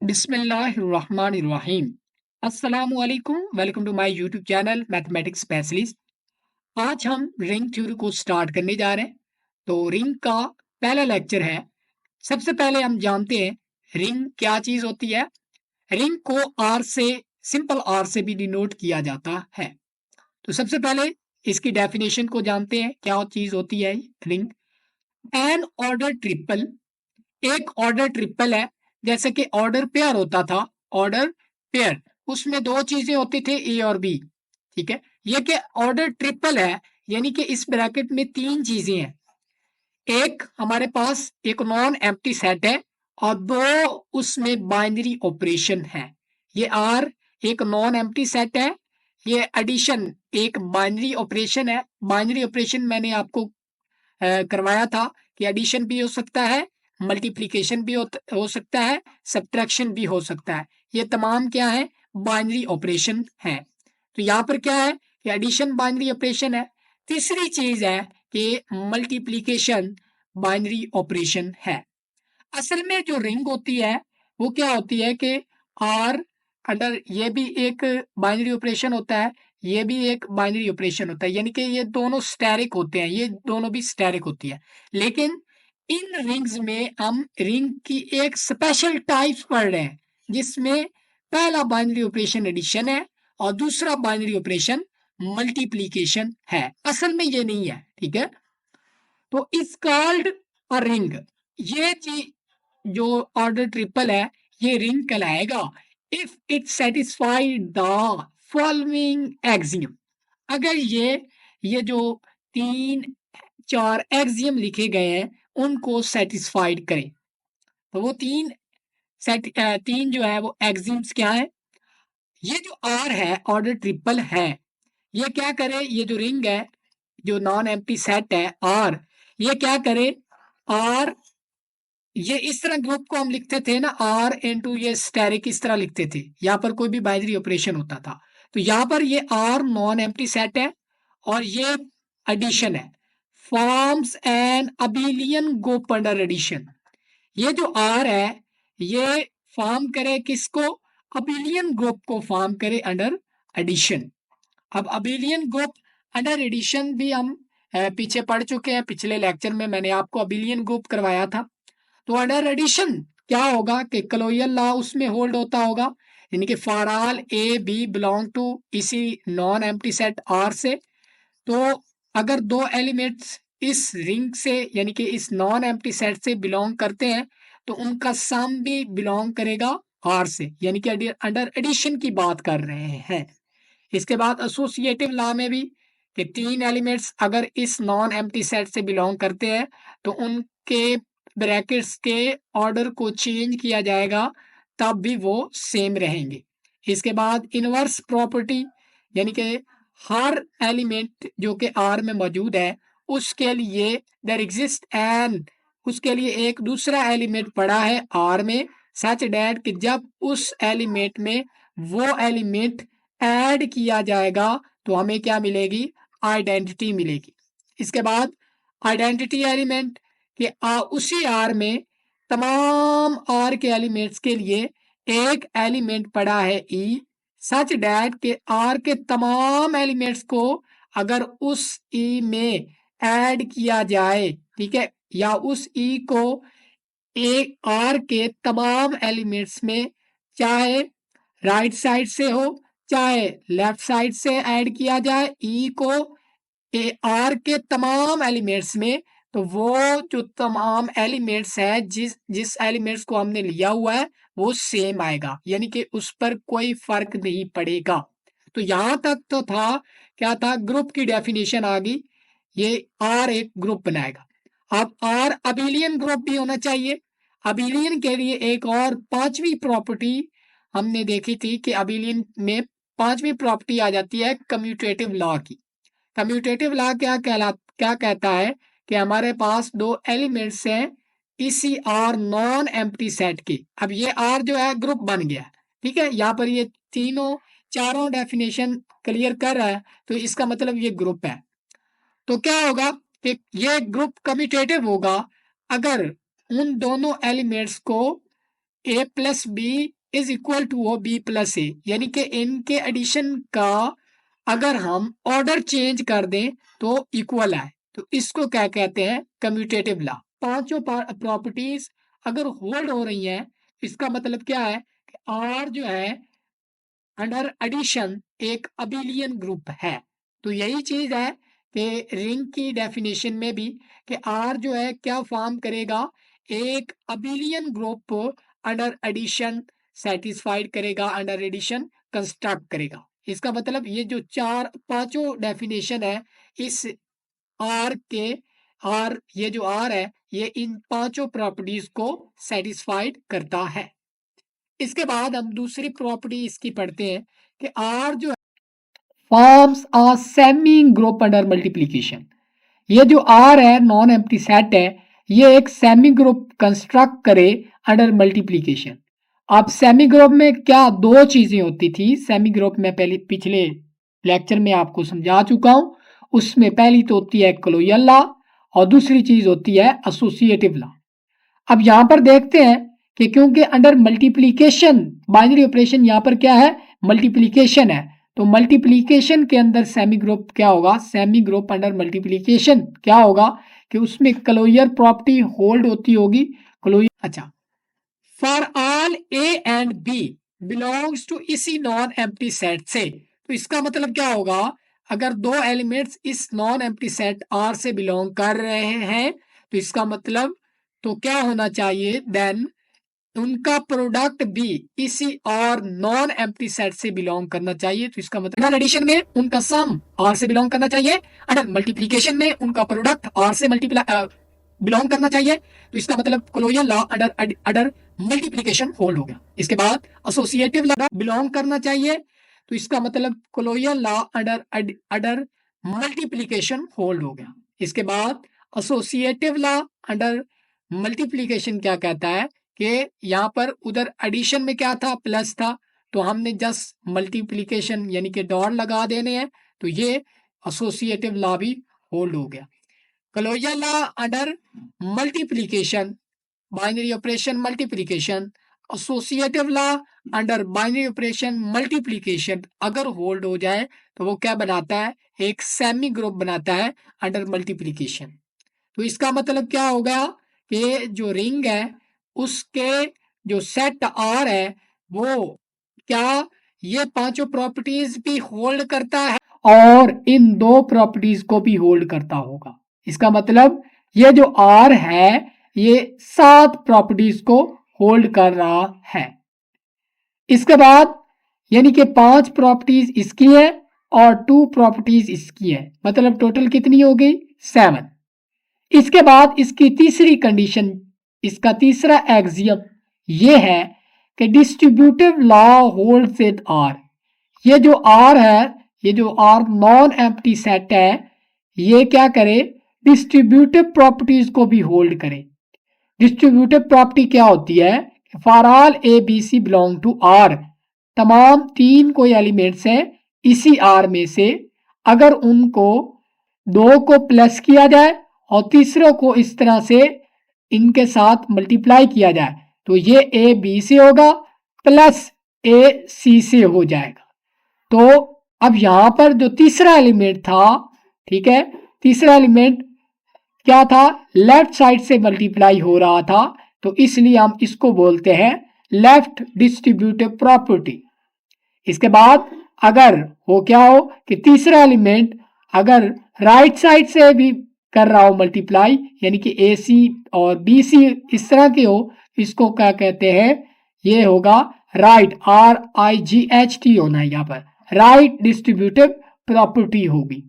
बिस्मिल्लाहिर्रहमानिर्रहीम। अस्सलामुअलैकुम। Welcome to my YouTube channel Mathematics Specialist. आज हम रिंग थ्योरी को स्टार्ट करने जा रहे हैं। तो रिंग का पहला लेक्चर है। सबसे पहले हम जानते हैं रिंग क्या चीज होती है। रिंग को आर से, सिंपल आर से भी डिनोट किया जाता है। तो सबसे पहले इसकी डेफिनेशन को जानते हैं, क्या चीज होती है रिंग। एन ऑर्डर ट्रिपल, एक ऑर्डर ट्रिपल है। जैसे कि ऑर्डर पेयर होता था, ऑर्डर पेयर, उसमें दो चीजें होती थी, ए और बी। ठीक है, ये कि ऑर्डर ट्रिपल है, यानी कि इस ब्रैकेट में तीन चीजें हैं। एक हमारे पास एक नॉन एम्प्टी सेट है और दो उसमें बाइनरी ऑपरेशन है। ये आर एक नॉन एम्प्टी सेट है, ये एडिशन एक बाइनरी ऑपरेशन है। बाइनरी ऑपरेशन मैंने आपको करवाया था कि एडिशन भी हो सकता है, मल्टीप्लिकेशन भी हो सकता है, सब्ट्रैक्शन भी हो सकता है। ये तमाम क्या है, बाइनरी ऑपरेशन है। तो यहाँ पर क्या है कि एडिशन बाइनरी ऑपरेशन है। तीसरी चीज है कि मल्टीप्लिकेशन बाइनरी ऑपरेशन है। असल में जो रिंग होती है वो क्या होती है कि आर अंडर, ये भी एक बाइनरी ऑपरेशन होता है, ये भी एक बाइनरी ऑपरेशन होता है, यानी कि ये दोनों स्टैरिक होते हैं, ये दोनों भी स्टैरिक होती है। लेकिन इन रिंग्स में हम रिंग की एक स्पेशल टाइप पढ़ रहे हैं, जिसमें पहला बाइनरी ऑपरेशन एडिशन है और दूसरा बाइनरी ऑपरेशन मल्टीप्लीकेशन है। असल में ये नहीं है, ठीक है। तो इस कॉल्ड अ रिंग, ये चीज जो ऑर्डर ट्रिपल है ये रिंग कहलाएगा if it satisfied the following axiom. अगर ये जो तीन चार एक्सियम लिखे गए हैं उनको सेटिस्फाइड करें। तो वो तीन जो है वो एक्सियम्स क्या है। ये जो आर है, ऑर्डर ट्रिपल है, ये क्या करे, ये जो रिंग है, जो नॉन एम्प्टी सेट है आर, ये क्या करे, आर, ये इस तरह ग्रुप को हम लिखते थे ना, आर इनटू ये स्टेरिक, इस तरह लिखते थे। यहाँ पर कोई भी बाइनरी ऑपरेशन होता था। तो यहाँ पर ये आर नॉन एम्प्टी सेट है और ये एडिशन है, forms an abelian group under addition. ये जो आर है ये फॉर्म करे किसको, अबिलियन ग्रुप को फॉर्म करे अंडर एडिशन। अब अबिलियन ग्रुप अंडर एडिशन भी हम पीछे पढ़ चुके हैं, पिछले लेक्चर में मैंने आपको अबिलियन ग्रुप करवाया था। तो अंडर एडिशन क्या होगा कि क्लोजर लॉ उसमें होल्ड होता होगा, यानी कि for all A B belong to इसी नॉन एम्प्टी सेट आर से। तो अगर दो एलिमेंट्स इस रिंग से यानी कि इस नॉन एम्प्टी सेट से बिलोंग करते हैं तो उनका सम भी बिलोंग करेगा आर से, यानी कि अंडर एडिशन की बात कर रहे हैं। इसके बाद एसोसिएटिव लॉ में भी कि तीन एलिमेंट्स अगर इस नॉन एम्प्टी सेट से बिलोंग करते हैं तो उनके ब्रैकेट्स के ऑर्डर को चेंज किया जाएगा, तब भी वो सेम रहेंगे। इसके बाद इनवर्स प्रॉपर्टी, यानी कि हर एलिमेंट जो कि आर में मौजूद है उसके लिए देयर एग्जिस्ट एन, उसके लिए एक दूसरा एलिमेंट पड़ा है आर में, सच डैट कि जब उस एलिमेंट में वो एलिमेंट ऐड किया जाएगा तो हमें क्या मिलेगी, आइडेंटिटी मिलेगी। इसके बाद आइडेंटिटी एलिमेंट कि उसी आर में तमाम आर के एलिमेंट्स के लिए एक एलिमेंट पड़ा है ई, सच डैट के आर के तमाम एलिमेंट्स को अगर उस ई में ऐड किया जाए, ठीक है, या उस ई को एक आर के तमाम एलिमेंट्स में चाहे राइट साइड से हो चाहे लेफ्ट साइड से ऐड किया जाए ई को ए आर के तमाम एलिमेंट्स में, तो वो जो तमाम एलिमेंट्स है जिस जिस एलिमेंट्स को हमने लिया हुआ है वो सेम आएगा, यानी कि उस पर कोई फर्क नहीं पड़ेगा। तो यहां तक तो था, क्या था, ग्रुप की डेफिनेशन आ गई, ये आर एक ग्रुप बनाएगा। अब आर अबिलियन ग्रुप भी होना चाहिए। अबिलियन के लिए एक और पांचवी प्रॉपर्टी हमने देखी थी कि अबिलियन में पांचवी प्रॉपर्टी आ जाती है कम्यूटेटिव लॉ की। कम्यूटेटिव लॉ क्या कहता है कि हमारे पास दो एलिमेंट्स हैं इसी आर नॉन एम्प्टी सेट के। अब ये आर जो है ग्रुप बन गया, ठीक है, यहाँ पर ये तीनों चारों डेफिनेशन क्लियर कर रहा है, तो इसका मतलब ये ग्रुप है। तो क्या होगा कि ये ग्रुप कम्यूटेटिव होगा अगर उन दोनों एलिमेंट्स को A plus B is equal to हो बी प्लस ए, यानी कि इनके एडिशन का अगर हम ऑर्डर चेंज कर दें तो इक्वल है। तो इसको क्या कहते हैं? Commutative law. पांचों प्रॉपर्टीज अगर होल्ड हो रही हैं, इसका मतलब क्या है कि आर जो है अंडर एडिशन एक अबिलियन ग्रुप है। तो यही चीज है कि रिंग की डेफिनेशन में भी कि आर जो है क्या फॉर्म करेगा, एक abelian group under addition satisfied करेगा, अंडर एडिशन कंस्ट्रक्ट करेगा। इसका मतलब ये जो चार पांचों डेफिनेशन है इस आर के, आर ये जो आर है ये इन पांचों प्रॉपर्टीज को सेटिस्फाइड करता है। इसके बाद हम दूसरी प्रॉपर्टी इसकी पढ़ते हैं कि आर जो forms a semi group under multiplication. ये जो आर है नॉन एम्प्टी सेट है, ये एक सेमी ग्रुप कंस्ट्रक्ट करे अंडर मल्टीप्लिकेशन। अब सेमी ग्रुप में क्या दो चीजें होती थी, सेमी ग्रुप में पहले पिछले लेक्चर में आपको समझा चुका हूं। उसमें पहली तो होती है क्लोजर लॉ और दूसरी चीज होती है एसोसिएटिव लॉ। अब यहां पर देखते हैं कि क्योंकि अंडर मल्टीप्लिकेशन बाइनरी ऑपरेशन यहां पर क्या है, मल्टीप्लिकेशन है, तो मल्टीप्लिकेशन के अंदर सेमी ग्रुप क्या होगा, सेमी ग्रुप अंडर मल्टीप्लिकेशन क्या होगा कि उसमें क्लोजर प्रॉपर्टी होल्ड होती होगी। क्लोजर, अच्छा, for all a and b belongs to इसी नॉन एम्प्टी सेट से। तो इसका मतलब क्या होगा, अगर दो एलिमेंट्स इस नॉन एम्प्टी सेट आर से बिलोंग कर रहे हैं तो इसका मतलब तो क्या होना चाहिए, देन उनका प्रोडक्ट भी इसी और नॉन एम्प्टी सेट से बिलोंग करना चाहिए। तो इसका मतलब एडिशन में उनका सम आर से बिलोंग करना चाहिए, अगर मल्टीप्लीकेशन में उनका प्रोडक्ट आर से मल्टीप्लाई बिलोंग करना चाहिए। तो इसका मतलब closure law under under multiplication hold हो गया। इसके बाद एसोसिएटिव लॉ बिलोंग करना चाहिए, तो इसका मतलब closure law under under multiplication hold हो गया। इसके बाद एसोसिएटिव लॉ अंडर मल्टीप्लीकेशन क्या कहता है कि यहाँ पर उधर एडिशन में क्या था, प्लस था, तो हमने जस्ट मल्टीप्लीकेशन यानी कि डॉट लगा देने हैं, तो ये एसोसिएटिव लॉ भी होल्ड हो गया। Closure law under multiplication binary operation multiplication, associative law under binary operation multiplication अगर होल्ड हो जाए तो वो क्या बनाता है, एक सेमी ग्रुप बनाता है अंडर मल्टीप्लीकेशन। तो इसका मतलब क्या हो गया कि जो रिंग है उसके जो सेट आर है वो क्या ये पांचों प्रॉपर्टीज भी होल्ड करता है और इन दो प्रॉपर्टीज को भी होल्ड करता होगा। इसका मतलब ये जो आर है ये 7 प्रॉपर्टीज को होल्ड कर रहा है। इसके बाद यानी कि 5 प्रॉपर्टीज इसकी है और 2 प्रॉपर्टीज इसकी है, मतलब टोटल कितनी हो गई, 7। इसके बाद इसकी तीसरी कंडीशन, इसका तीसरा एक्सियम ये है कि distributive law holds it R. ये जो आर है, ये जो आर नॉन एम्प्टी सेट है, ये क्या करे, डिस्ट्रीब्यूटिव प्रॉपर्टीज को भी होल्ड करे। डिस्ट्रीब्यूटिव प्रॉपर्टी क्या होती है, for all A b c belong to R, तमाम 3 कोई एलिमेंट्स हैं इसी आर में से, अगर उनको 2 को प्लस किया जाए और तीसरे को इस तरह से इनके साथ मल्टीप्लाई किया जाए तो ये ए बी से होगा प्लस ए सी से हो जाएगा। तो अब यहां पर जो तीसरा एलिमेंट था, ठीक है, तीसरा एलिमेंट क्या था, लेफ्ट साइड से मल्टीप्लाई हो रहा था, तो इसलिए हम इसको बोलते हैं लेफ्ट डिस्ट्रीब्यूटिव प्रॉपर्टी। इसके बाद अगर हो क्या हो कि तीसरा एलिमेंट अगर राइट साइड से भी कर रहा हो मल्टीप्लाई, यानी कि ए सी और बी सी इस तरह के हो, इसको क्या कहते हैं, ये होगा राइट, RIGHT होना है यहाँ पर, राइट डिस्ट्रीब्यूटिव प्रॉपर्टी होगी।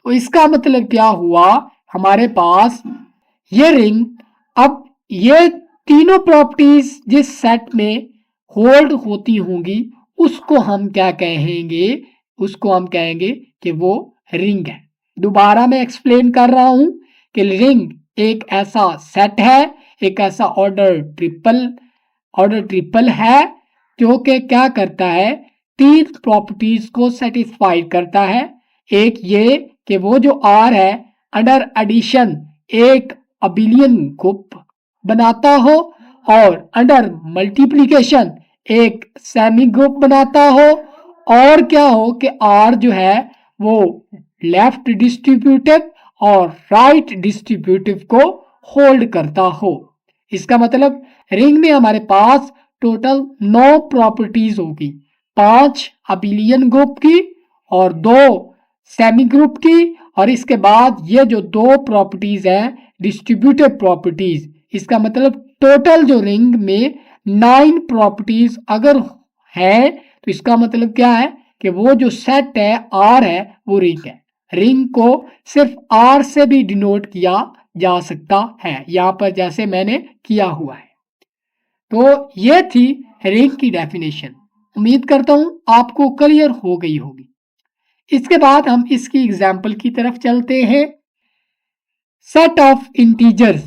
तो इसका मतलब क्या हुआ, हमारे पास ये रिंग, अब ये तीनों प्रॉपर्टीज जिस सेट में होल्ड होती होंगी उसको हम क्या कहेंगे, उसको हम कहेंगे कि वो रिंग है। दोबारा मैं एक्सप्लेन कर रहा हूं कि रिंग एक ऐसा सेट है, एक ऐसा ऑर्डर ट्रिपल है जो कि क्या करता है, 3 प्रॉपर्टीज को सेटिस्फाइड करता है। एक ये कि वो जो आर है अंडर एडिशन एक अबिलियन ग्रुप बनाता हो, और अंडर मल्टीप्लिकेशन एक सेमी ग्रुप बनाता हो, और क्या हो कि आर जो है वो लेफ्ट डिस्ट्रीब्यूटिव और राइट डिस्ट्रीब्यूटिव को होल्ड करता हो। इसका मतलब रिंग में हमारे पास टोटल 9 प्रॉपर्टीज होगी, 5 अबिलियन ग्रुप की और 2 सेमी ग्रुप की, और इसके बाद ये जो 2 प्रॉपर्टीज है डिस्ट्रीब्यूटिव प्रॉपर्टीज, इसका मतलब टोटल जो रिंग में 9 प्रॉपर्टीज अगर है तो इसका मतलब क्या है कि वो जो सेट है आर है वो रिंग है। रिंग को सिर्फ आर से भी डिनोट किया जा सकता है, यहां पर जैसे मैंने किया हुआ है। तो ये थी रिंग की डेफिनेशन। उम्मीद करता हूं आपको क्लियर हो गई होगी। इसके बाद हम इसकी एग्जाम्पल की तरफ चलते हैं। Set of integers,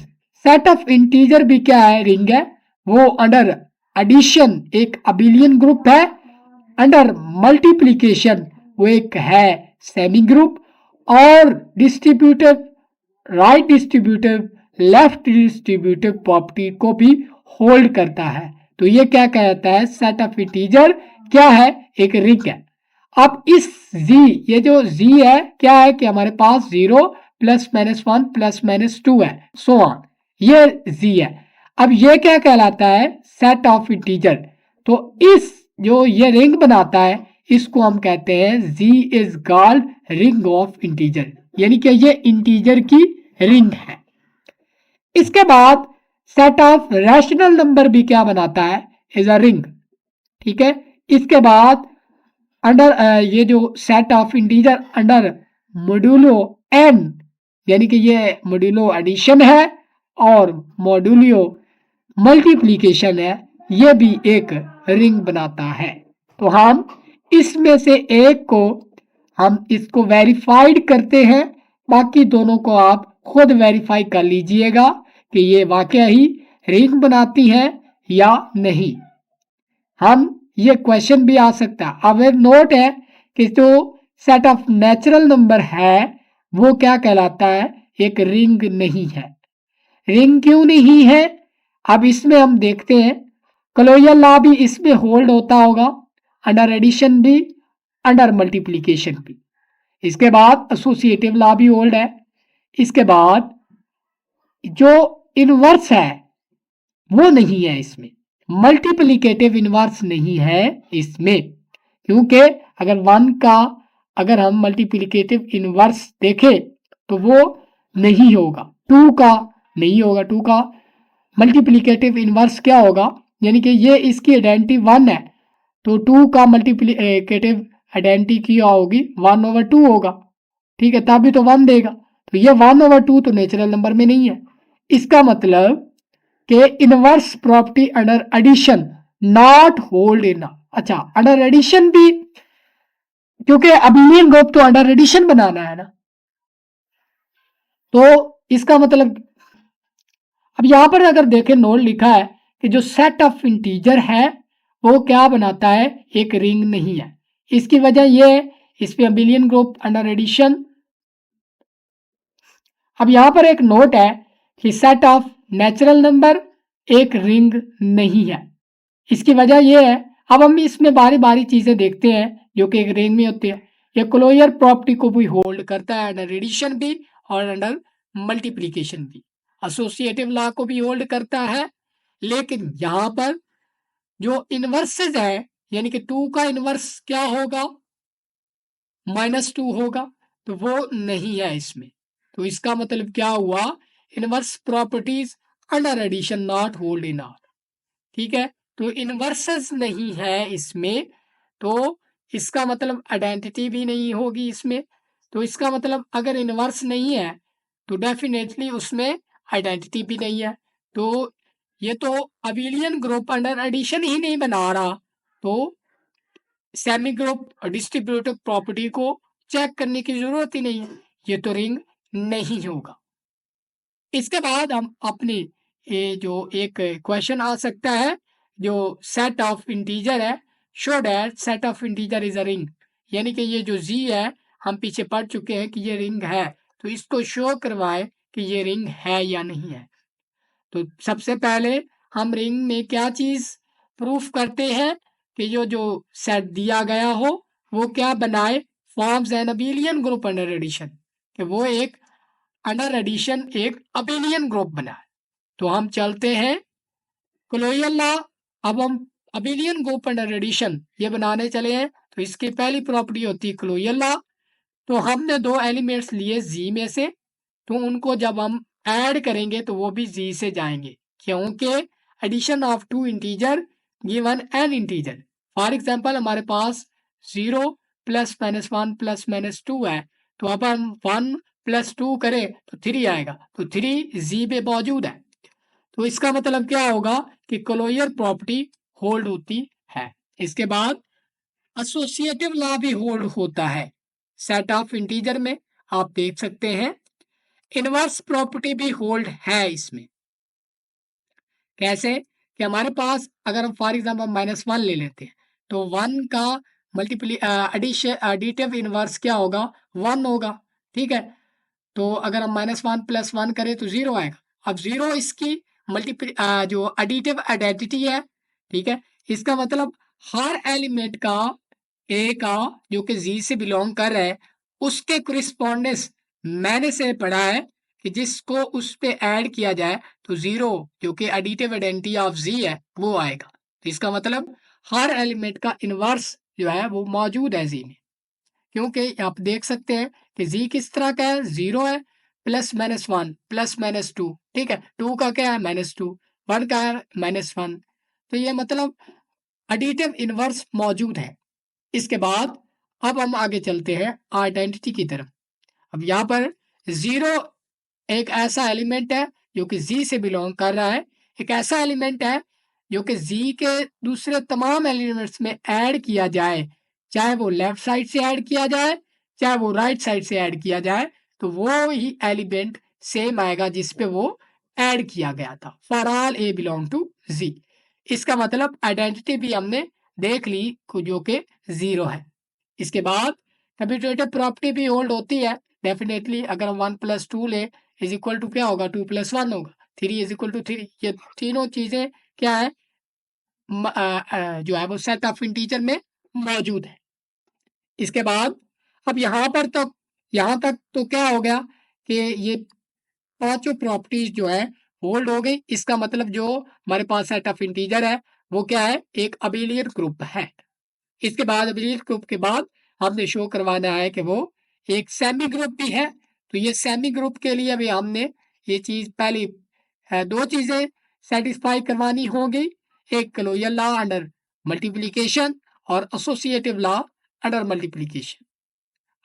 set of integer भी क्या है, रिंग है। वो अंडर एडिशन एक अबिलियन ग्रुप है, अंडर मल्टीप्लीकेशन वो एक है सेमी ग्रुप, और distributive right distributive left distributive property को भी होल्ड करता है। तो ये क्या कहता है, सेट ऑफ इंटीजर क्या है, एक रिंग है। अब इस z, ये जो z है क्या है कि हमारे पास 0 प्लस माइनस 1 प्लस माइनस 2 है, सो ऑन, ये z है। अब ये क्या कहलाता है, सेट ऑफ इंटीजर। तो इस जो ये रिंग बनाता है इसको हम कहते हैं z is called ring of integer, यानी कि ये इंटीजर की रिंग है। इसके बाद सेट ऑफ रैशनल नंबर भी क्या बनाता है, इज अ रिंग। ठीक है, इसके बाद अंडर ये जो set of integer under modulo n, यानी कि ये मॉड्यूलो एडिशन है और मॉड्यूलो मल्टीप्लिकेशन है, ये भी एक रिंग बनाता है। तो हम इसमें से एक को हम इसको वेरीफाइड करते हैं, बाकी दोनों को आप खुद वेरीफाई कर लीजिएगा कि ये वाकई ही रिंग बनाती हैं या नहीं। हम ये क्वेश्चन भी आ सकता है। अब एक नोट है कि जो सेट ऑफ नेचुरल नंबर है वो क्या कहलाता है, एक रिंग नहीं है। रिंग क्यों नहीं है, अब इसमें हम देखते हैं। क्लोजर लॉ भी इसमें होल्ड होता होगा, अंडर एडिशन भी, अंडर मल्टीप्लिकेशन भी। इसके बाद एसोसिएटिव लॉ भी होल्ड है। इसके बाद जो इनवर्स है वो नहीं है इसमें, मल्टीप्लिकेटिव इनवर्स नहीं है इसमें, क्योंकि अगर 1 का अगर हम मल्टीप्लिकेटिव इनवर्स देखें तो वो नहीं होगा, 2 का नहीं होगा। 2 का मल्टीप्लिकेटिव इनवर्स क्या होगा, यानी कि ये इसकी आइडेंटिटी 1 है तो 2 का मल्टीप्लिकेटिव आइडेंटिटी क्या होगी, 1/2 होगा। ठीक है, तभी तो 1 देगा। तो ये 1/2 तो नेचुरल नंबर में नहीं है। इसका मतलब कि inverse property under addition not hold in. अच्छा, अंडर एडिशन भी, क्योंकि अबिलियन ग्रुप तो अंडर एडिशन बनाना है ना, तो इसका मतलब अब यहां पर अगर देखें नोट लिखा है कि जो सेट ऑफ इंटीजर है वो क्या बनाता है, एक रिंग नहीं है। इसकी वजह यह है इसमें अबिलियन ग्रुप अंडर एडिशन। अब यहां पर एक नोट है कि सेट ऑफ नेचुरल नंबर एक रिंग नहीं है। इसकी वजह यह है, अब हम इसमें बारी बारी चीजें देखते हैं जो कि एक रिंग में होती है। ये क्लोजर प्रॉपर्टी को भी होल्ड करता है, अंडर एडिशन भी और अंडर मल्टीप्लिकेशन भी। एसोसिएटिव लॉ को भी होल्ड करता है, लेकिन यहां पर जो इनवर्सेस है, यानी कि 2 का इनवर्स क्या होगा, -2 होगा, तो वो नहीं है इसमें। तो इसका मतलब क्या हुआ, inverse properties under addition not hold in R. ठीक है, तो इनवर्सेस नहीं है इसमें, तो इसका मतलब आइडेंटिटी भी नहीं होगी इसमें। तो इसका मतलब अगर इनवर्स नहीं है तो डेफिनेटली उसमें आइडेंटिटी भी नहीं है। तो ये तो अबिलियन ग्रुप अंडर एडिशन ही नहीं बना रहा, तो सेमी ग्रुप डिस्ट्रीब्यूटिव प्रॉपर्टी को चेक करने की जरूरत ही नहीं है, ये तो रिंग नहीं होगा। इसके बाद हम अपनी ये जो एक क्वेश्चन आ सकता है, जो सेट ऑफ इंटीजर है, show that set of integer is a ring, यानी कि ये जो जी है हम पीछे पढ़ चुके हैं कि ये रिंग है, तो इसको शो करवाए कि ये रिंग है या नहीं है। तो सबसे पहले हम रिंग में क्या चीज प्रूफ करते हैं कि जो सेट दिया गया हो वो क्या बनाए, forms an abelian group under addition, कि वो एक अंडर एडिशन एक अबेलियन ग्रुप बनाए। तो हम चलते हैं क्लोजर लॉ। अब हम अबेलियन ग्रुप अंडर एडिशन ये बनाने चले हैं, तो इसकी पहली प्रॉपर्टी होती है क्लोजर लॉ। तो हमने दो एलिमेंट्स लिए जी में से, तो उनको जब हम ऐड करेंगे तो वो भी जी से जाएंगे, क्योंकि addition of two integer given an integer. For example हमारे पास 0 +-1 +-2 है, तो अब हम 1 + 2 करें तो 3 आएगा, तो 3 जी में मौजूद है। तो इसका मतलब क्या होगा कि क्लोजर प्रॉपर्टी होल्ड होती है। इसके बाद एसोसिएटिव लॉ भी होल्ड होता है सेट ऑफ इंटीजर में। आप देख सकते हैं इनवर्स प्रॉपर्टी भी होल्ड है इसमें। कैसे कि हमारे पास अगर हम फॉर एग्जांपल -1 ले लेते हैं, तो 1 का एडिटिव इनवर्स क्या होगा, 1 होगा। ठीक है, तो अगर हम -1 + 1 करें तो 0 आएगा। अब 0 इसकी जो एडिटिव आइडेंटिटी है। ठीक है, इसका मतलब हर एलिमेंट का ए का जो कि जी से बिलोंग कर रहा है उसके क्रिस्पॉन्डेंस मैंने से पढ़ा है कि जिसको उस पे ऐड किया जाए तो 0 जो कि एडिटिव आइडेंटिटी ऑफ जी है वो आएगा। तो इसका मतलब हर एलिमेंट का इनवर्स जो है वो मौजूद है जी में, क्योंकि आप देख सकते हैं कि जी किस तरह का है, 0 है, +-1 +-2। ठीक है, 2 का क्या है -2, 1 का है -1। तो ये मतलब एडिटिव इनवर्स मौजूद है। इसके बाद अब हम आगे चलते हैं आइडेंटिटी की तरफ। अब यहाँ पर 0 एक ऐसा एलिमेंट है जो कि जी से बिलोंग कर रहा है, एक ऐसा एलिमेंट है जो कि जी के दूसरे तमाम एलिमेंट्स में ऐड किया जाए, चाहे वो लेफ्ट साइड से ऐड किया जाए चाहे वो राइट साइड से ऐड किया जाए, तो वो ही एलिमेंट सेम आएगा जिस पे वो ऐड किया गया था। For all A belong to G. इसका मतलब आइडेंटिटी भी हमने देख ली जो कि 0 है। इसके बाद कम्यूटेटिव प्रॉपर्टी भी होल्ड होती है डेफिनेटली। अगर हम 1 + 2 ले इज इक्वल टू क्या होगा, 2 + 1 होगा, 3 इज इक्वल टू 3। ये तीनों चीजें क्या है, जो है वो सेट ऑफ इंटीजर में मौजूद है। इसके बाद अब यहाँ तक तो क्या हो गया कि ये पांचों प्रॉपर्टीज जो है होल्ड हो गई। इसका मतलब जो हमारे पास सेट ऑफ इंटीजर है वो क्या है, एक अबेलियन ग्रुप है। इसके बाद अबेलियन ग्रुप के बाद हमने शो करवाना है कि वो एक सेमी ग्रुप भी है। तो ये सेमी ग्रुप के लिए भी हमने ये चीज पहली दो चीजें सेटिस्फाई करवानी होगी, एक क्लोजर लॉ अंडर मल्टीप्लीकेशन और एसोसिएटिव लॉ अंडर मल्टीप्लीकेशन।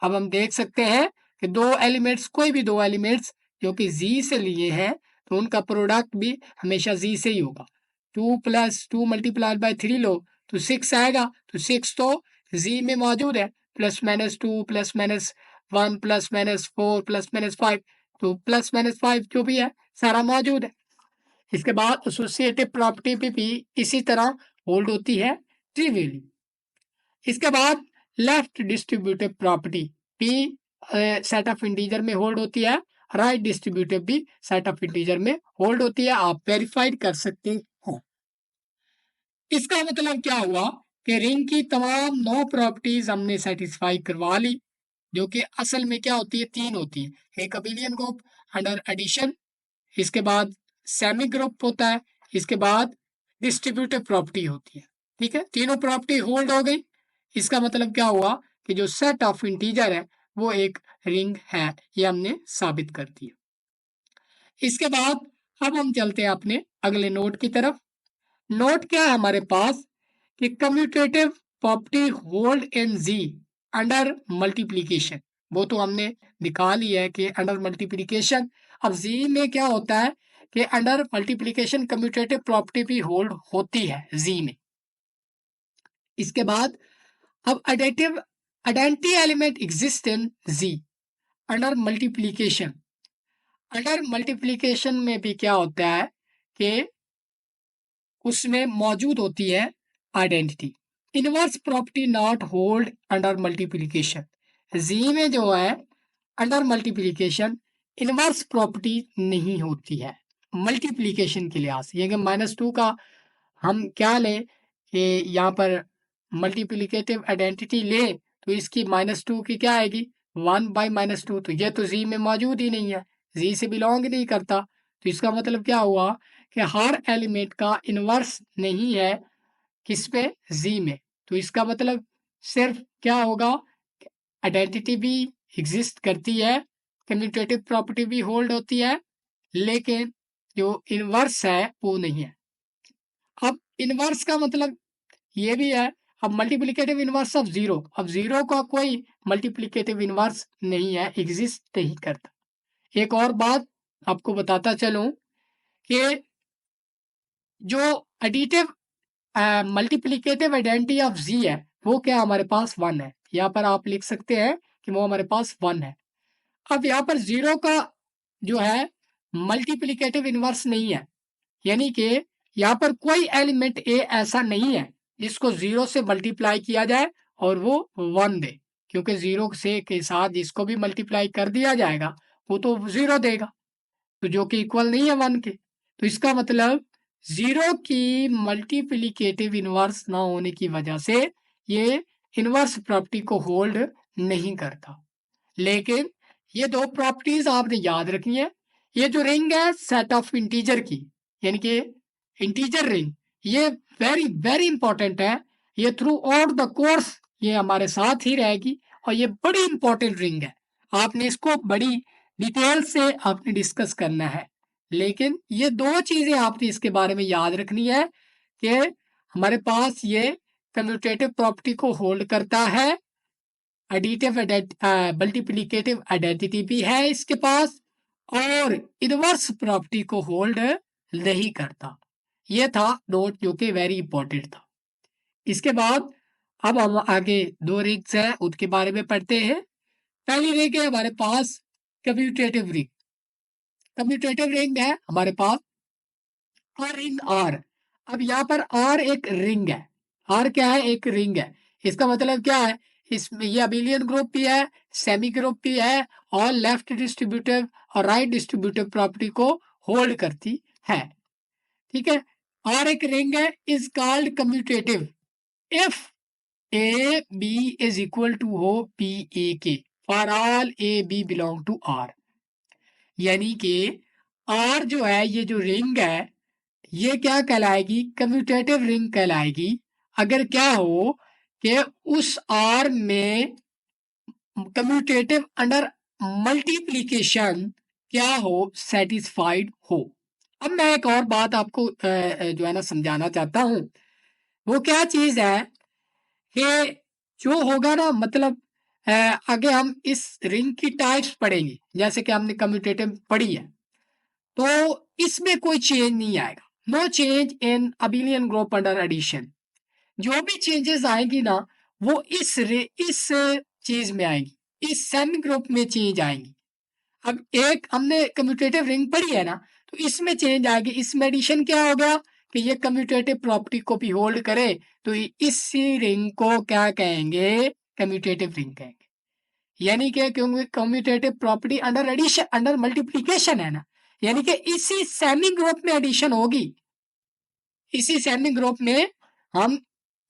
अब हम देख सकते हैं कि कोई भी दो एलिमेंट्स जो कि जी से लिए हैं तो उनका प्रोडक्ट भी हमेशा जी से ही होगा। 2 + 2 × 3 लो तो 6 आएगा, तो 6 तो जी में मौजूद है, +-2 +-1 +-4 +-5, तो +-5 जो भी है सारा मौजूद है। इसके बाद एसोसिएटिव प्रॉपर्टी भी इसी तरह होल्ड होती है ट्रिवियली। इसके बाद left distributive property P set of integer में होल्ड होती है, राइट डिस्ट्रीब्यूटिव भी सेट ऑफ इंटीजर में होल्ड होती है। आप वेरीफाइड कर सकते हो। इसका मतलब क्या हुआ कि रिंग की तमाम 9 प्रॉपर्टीज हमने सेटिस्फाई करवा ली, जो कि असल में क्या होती है, 3 होती है। एक अबेलियन ग्रुप अंडर एडिशन, इसके बाद सेमी ग्रुप होता है, इसके बाद डिस्ट्रीब्यूटिव प्रॉपर्टी होती है। ठीक है, तीनों प्रॉपर्टी होल्ड हो गई। इसका मतलब क्या हुआ कि जो सेट ऑफ इंटीजर है वो एक रिंग है, ये हमने साबित कर दिया। इसके बाद अब हम चलते हैं अपने अगले नोट की तरफ। नोट क्या है हमारे पास कि commutative property hold in G under multiplication. वो तो हमने निकाल लिया है कि अंडर मल्टीप्लीकेशन। अब जी में क्या होता है कि अंडर मल्टीप्लीकेशन कम्यूटेटिव प्रॉपर्टी भी होल्ड होती है जी में। इसके बाद अब identity element exist in G under multiplication. Under multiplication में भी क्या होता है कि उसमें मौजूद होती है identity. Inverse property not hold under multiplication. G में जो है अंडर मल्टीप्लीकेशन इनवर्स प्रॉपर्टी नहीं होती है। मल्टीप्लीकेशन के लिहाज से, यानी -2 का हम क्या लें कि यहाँ पर मल्टीप्लिकेटिव आइडेंटिटी लें तो इसकी -2 की क्या आएगी 1/-2, तो ये तो जी में मौजूद ही नहीं है, जी से बिलोंग नहीं करता। तो इसका मतलब क्या हुआ कि हर एलिमेंट का इन्वर्स नहीं है किस पे जी में। तो इसका मतलब सिर्फ क्या होगा, आइडेंटिटी भी एग्जिस्ट करती है, कम्यूटेटिव प्रॉपर्टी भी होल्ड होती है, लेकिन जो इन्वर्स है वो नहीं है। अब इन्वर्स का मतलब ये भी है, अब मल्टीप्लिकेटिव इन्वर्स ऑफ जीरो, अब जीरो का कोई मल्टीप्लिकेटिव इन्वर्स नहीं है, एग्जिस्ट नहीं करता। एक और बात आपको बताता चलूं कि जो एडिटिव मल्टीप्लिकेटिव आइडेंटिटी ऑफ जी है वो क्या हमारे पास 1 है। यहाँ पर आप लिख सकते हैं कि वो हमारे पास 1 है। अब यहाँ पर जीरो का जो है मल्टीप्लिकेटिव इन्वर्स नहीं है, यानी कि यहाँ पर कोई एलिमेंट ए ऐसा नहीं है जिसको जीरो से मल्टीप्लाई किया जाए और वो 1 दे, क्योंकि जीरो से के साथ जिसको भी मल्टीप्लाई कर दिया जाएगा वो तो जीरो देगा, तो जो कि इक्वल नहीं है 1 के। तो इसका मतलब जीरो की मल्टीप्लिकेटिव इनवर्स ना होने की वजह से ये इनवर्स प्रॉपर्टी को होल्ड नहीं करता। लेकिन ये दो प्रॉपर्टीज आपने याद रखनी है। ये जो रिंग है सेट ऑफ इंटीजर की, यानी कि इंटीजर रिंग, ये वेरी वेरी इंपॉर्टेंट है। ये थ्रू आउट द कोर्स ये हमारे साथ ही रहेगी और ये बड़ी इंपॉर्टेंट रिंग है। आपने इसको बड़ी डिटेल से आपने डिस्कस करना है, लेकिन ये दो चीजें आपने इसके बारे में याद रखनी है कि हमारे पास ये कम्यूटेटिव प्रॉपर्टी को होल्ड करता है, एडिटिव मल्टीप्लिकेटिव आइडेंटिटी भी है इसके पास, और इनवर्स प्रॉपर्टी को होल्ड नहीं करता। ये था नोट जो कि वेरी इंपॉर्टेंट था। इसके बाद अब हम आगे दो रिंग्स हैं उनके बारे में पढ़ते हैं। पहली रिंग है हमारे पास कम्यूटेटिव रिंग। कम्यूटेटिव रिंग है हमारे पास आर रिंग आर। अब यहाँ पर आर एक रिंग है, आर क्या है, एक रिंग है। इसका मतलब क्या है, इसमें ये अबिलियन ग्रुप भी है, सेमी ग्रुप भी है, और लेफ्ट डिस्ट्रीब्यूटिव और राइट डिस्ट्रीब्यूटिव प्रॉपर्टी को होल्ड करती है। ठीक है, आर एक रिंग है, is called commutative if a b is equal to हो पी ए के for all A B belong to R. यानी कि आर जो है, ये जो रिंग है, ये क्या कहलाएगी, कम्यूटेटिव रिंग कहलाएगी अगर क्या हो कि उस आर में कम्यूटेटिव अंडर मल्टीप्लिकेशन क्या हो, सेटिस्फाइड हो। अब मैं एक और बात आपको जो है ना समझाना चाहता हूं। वो क्या चीज है कि जो होगा ना, मतलब आगे हम इस रिंग की टाइप्स पढ़ेंगे, जैसे कि हमने कम्यूटेटिव पढ़ी है, तो इसमें कोई चेंज नहीं आएगा। No change in abelian group under addition. जो भी चेंजेस आएंगी ना वो इस चीज में आएंगी, इस सेमी ग्रुप में चेंज आएंगी। अब एक हमने कम्यूटेटिव रिंग पढ़ी है ना, तो इसमें चेंज आएगी। इसमें एडिशन क्या हो गया कि ये कम्यूटेटिव प्रॉपर्टी को भी होल्ड करे, तो इसी रिंग को क्या कहेंगे, कम्यूटेटिव रिंग कहेंगे। यानी कि क्योंकि commutative property under addition under multiplication है ना, यानी कि इसी सेमी ग्रुप में एडिशन होगी। इसी सेमी ग्रुप में हम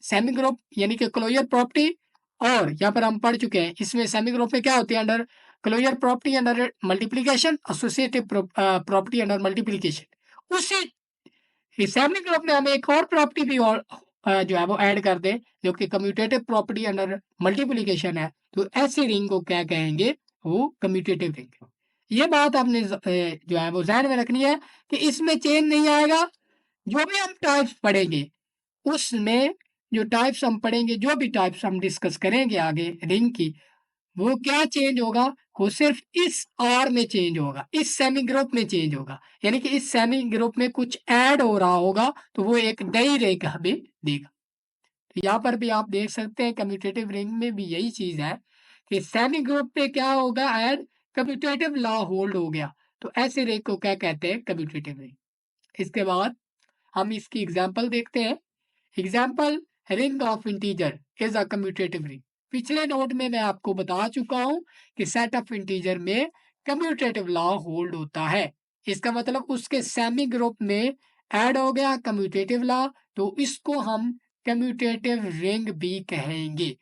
सेमी ग्रुप यानी कि क्लोजर प्रॉपर्टी, और यहाँ पर हम पढ़ चुके हैं इसमें सेमी ग्रुप में क्या होती है, under closure property under multiplication, associative property under multiplication. उसी सेमी ग्रुप में हम एक और प्रॉपर्टी भी और जो है वो ऐड कर दें जो कि कम्यूटेटिव प्रॉपर्टी अंडर मल्टीप्लिकेशन है, तो ऐसी रिंग को क्या कहेंगे, वो कम्यूटेटिव रिंग। ये बात आपने जो है वो ध्यान में रखनी है कि इसमें चेंज नहीं आएगा। जो भी हम टाइप्स पढ़ेंगे उसमें, जो टाइप्स हम पढ़ेंगे, जो भी टाइप्स हम डिस्कस करेंगे आगे रिंग की, वो क्या चेंज होगा, वो सिर्फ इस आर में चेंज होगा, इस सेमी ग्रुप में चेंज होगा। यानी कि इस सेमी ग्रुप में कुछ ऐड हो रहा होगा तो वो एक नई रेखा हमें देगा। तो यहाँ पर भी आप देख सकते हैं कम्यूटेटिव रिंग में भी यही चीज है कि सेमी ग्रुप पे क्या होगा, ऐड, कम्यूटेटिव लॉ होल्ड हो गया, तो ऐसे रेख को क्या कहते हैं, कम्यूटेटिव रिंग। इसके बाद हम इसकी एग्जाम्पल देखते हैं। Example, ring of integer is a commutative ring. पिछले नोट में मैं आपको बता चुका हूं कि सेट ऑफ इंटीजर में कम्यूटेटिव लॉ होल्ड होता है। इसका मतलब उसके सेमी ग्रुप में ऐड हो गया कम्यूटेटिव लॉ, तो इसको हम कम्यूटेटिव रिंग भी कहेंगे।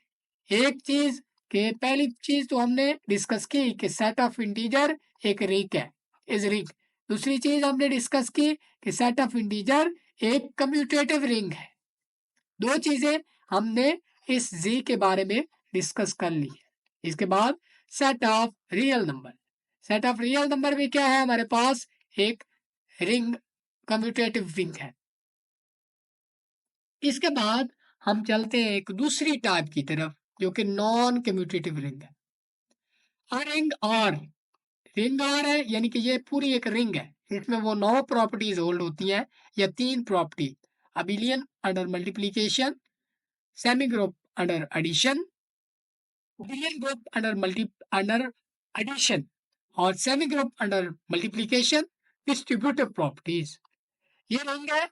एक चीज के पहली चीज तो हमने डिस्कस की कि सेट ऑफ इंटीजर एक रिंग है, इज रिंग। दूसरी चीज हमने डिस्कस की कि सेट ऑफ इंटीजर एक कम्यूटेटिव रिंग है। दो चीजें हमने इस जी के बारे में डिस्कस कर ली है। इसके बाद set of real number. Set of real number में क्या है, हमारे पास एक रिंग, कम्यूटेटिव रिंग है। इसके बाद हम चलते हैं एक दूसरी टाइप की तरफ जो कि नॉन कम्यूटेटिव रिंग है। रिंग आर, रिंग आर है यानी कि ये पूरी एक रिंग है, इसमें वो 9 प्रॉपर्टीज होल्ड होती हैं या 3 property, abelian under multiplication, semi group under addition, abelian group under addition और semi group under multiplication, distributive properties. ये रिंग है।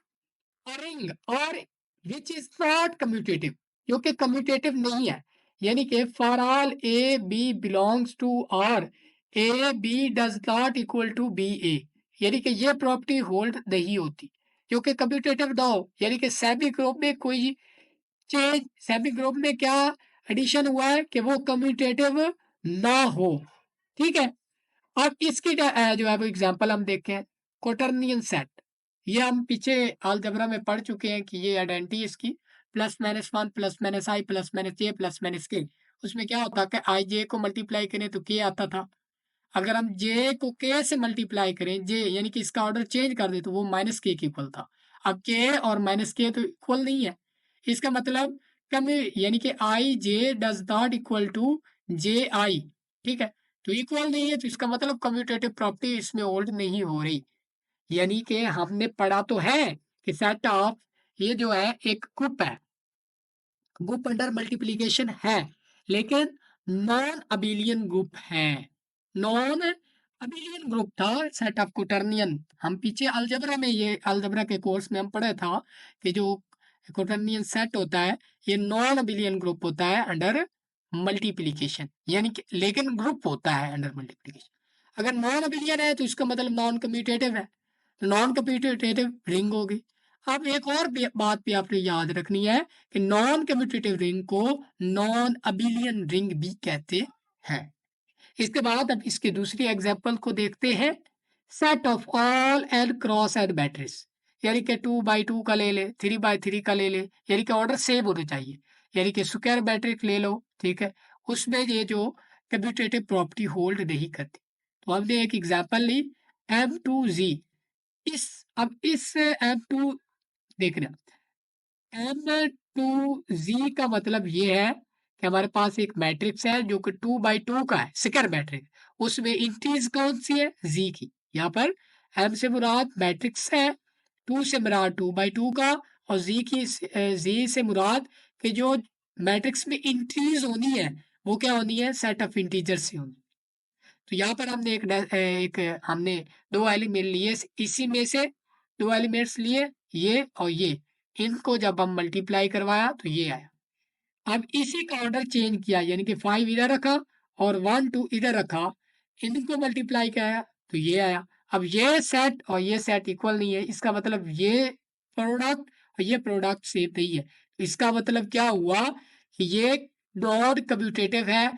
रिंग और विच इज नॉट कम्यूटेटिव, जो कि कम्यूटेटिव नहीं है, यानी कि for all A B belongs to R, A B does not equal to B A, यानी कि ये प्रॉपर्टी होल्ड नहीं होती। जो कि कम्यूटेटिव ना हो, यानी कि सेमी ग्रुप में कोई चेंज, सेमी ग्रुप में क्या एडिशन हुआ है कि वो कम्यूटेटिव ना हो। ठीक है। अब इसकी जो है वो एग्जांपल हम देखें, क्वाटर्नियन सेट। ये हम पीछे अलजेब्रा में पढ़ चुके हैं कि ये आइडेंटिटी इसकी plus minus one plus minus I plus minus J plus minus K. उसमें क्या होता है कि आई जे को मल्टीप्लाई करें तो के आता था, अगर हम जे को के से मल्टीप्लाई करें, जे यानी कि इसका ऑर्डर चेंज कर दे तो वो माइनस के इक्वल था। अब के और माइनस के तो इक्वल नहीं है, इसका मतलब कम, यानी कि आई जे डज नॉट इक्वल टू जे आई। ठीक है, तो इक्वल नहीं है तो इसका मतलब कम्यूटेटिव प्रॉपर्टी इसमें होल्ड नहीं हो रही। यानी कि हमने पढ़ा तो है कि सेट ऑफ, ये जो है एक ग्रुप है, ग्रुप अंडर मल्टीप्लीकेशन है, लेकिन नॉन अबिलियन ग्रुप है। नॉन अबिलियन ग्रुप था सेट ऑफ क्वाटर्नियन। हम पीछे अलजेब्रा में, ये अलजेब्रा के कोर्स में हम पढ़े था कि जो क्वाटर्नियन सेट होता है ये नॉन अबिलियन ग्रुप होता है अंडर मल्टीप्लीकेशन, यानी कि लेकिन ग्रुप होता है अंडर मल्टीप्लीकेशन। अगर नॉन अबिलियन है तो इसका मतलब नॉन कम्यूटेटिव है, नॉन कम्यूटेटिव रिंग होगी। अब एक और बात भी आपने याद रखनी है कि नॉन कम्यूटेटिव रिंग को नॉन अबिलियन रिंग भी कहते हैं। इसके बाद अब इसकी दूसरी एग्जांपल को देखते हैं, set of all n cross and batteries, यानी कि 2x2 का ले ले, 3x3 का ले ले, यानी कि ऑर्डर सेम होने चाहिए, यानी कि स्क्वायर मैट्रिक्स ले लो। ठीक है, उसमें ये जो कम्यूटेटिव प्रॉपर्टी होल्ड नहीं करती। तो हमने एक एग्जांपल ली M2Z। इस अब इस M2 देखना, M2Z का मतलब ये है कि हमारे पास एक मैट्रिक्स है जो कि 2x2 का है, स्क्वायर मैट्रिक्स। उसमें इंटीज कौन सी है, जी की। यहाँ पर M से मुराद मैट्रिक्स है, 2 से मुराद 2x2 का, और जी से मुराद कि जो मैट्रिक्स में इंटीज होनी है वो क्या होनी है, सेट ऑफ इंटीजर से होनी। तो यहाँ पर हमने एक हमने दो एलिमेंट लिए, इसी में से दो एलिमेंट्स लिए, ये और ये, इनको जब हम मल्टीप्लाई करवाया तो ये आया। अब इसी का ऑर्डर चेंज किया, यानी कि 5 इधर रखा और 1 2 इधर रखा, इनको मल्टीप्लाई किया तो ये आया। अब ये सेट और ये सेट इक्वल नहीं है, इसका मतलब ये प्रोडक्ट और ये प्रोडक्ट सेम नहीं है। तो इसका मतलब क्या हुआ कि ये नॉन कम्यूटेटिव है,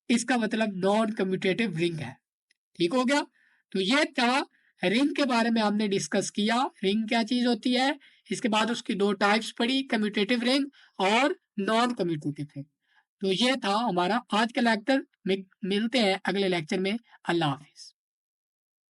इसका मतलब नॉन कम्यूटेटिव रिंग है। ठीक हो गया। तो ये था रिंग के बारे में हमने डिस्कस किया, रिंग क्या चीज होती है। इसके बाद उसकी दो टाइप्स पढ़ी, कम्यूटेटिव रिंग और नॉन कम्यूटेटिव रिंग। तो ये था हमारा आज का लेक्चर। मिलते हैं अगले लेक्चर में। अल्लाह हाफिज।